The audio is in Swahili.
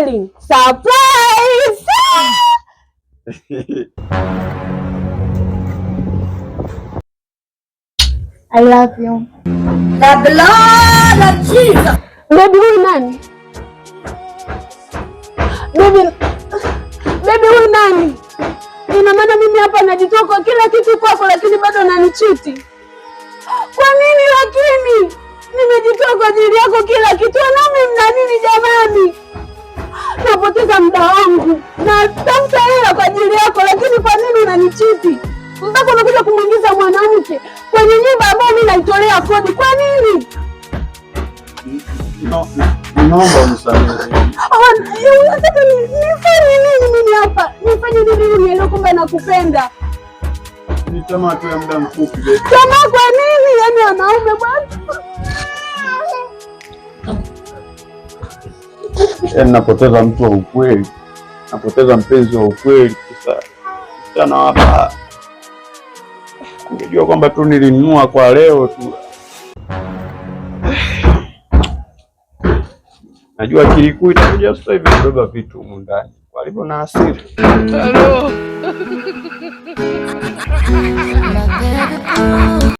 darling. Surprise! I love you. The blood of Jesus. Baby, huyu nani? Baby, huyu nani? Ina maana mimi hapa najitoa kwa kila kitu kwako, lakini bado unanichiti. Kwa nini lakini? Nimejitoa kwa ajili yako kila kitu. Wanaume mna nini jamani? Napoteza muda wangu na tafuta hela kwa ajili yako, lakini kwa nini unanichiti? Mpaka unakuja kumwingiza mwanamke kwenye nyumba ambayo mimi naitolea kodi. Kwa nini? Naomba unisamehe. Unataka nifanye nini mimi hapa? Nifanye nini ili unielewe kwamba nakupenda? Ni tamaa tu ya muda mfupi baby. Tamaa kwa nini? Yaani wanaume bwana. Yaani napoteza mtu wa ukweli. Napoteza mpenzi wa ukweli sasa. Sana hapa. Ningejua kwamba tu nilinunua kwa leo tu. Najua kilikuu itakuja sasa hivi kubeba vitu humu ndani. Walivyo na hasira. Hello.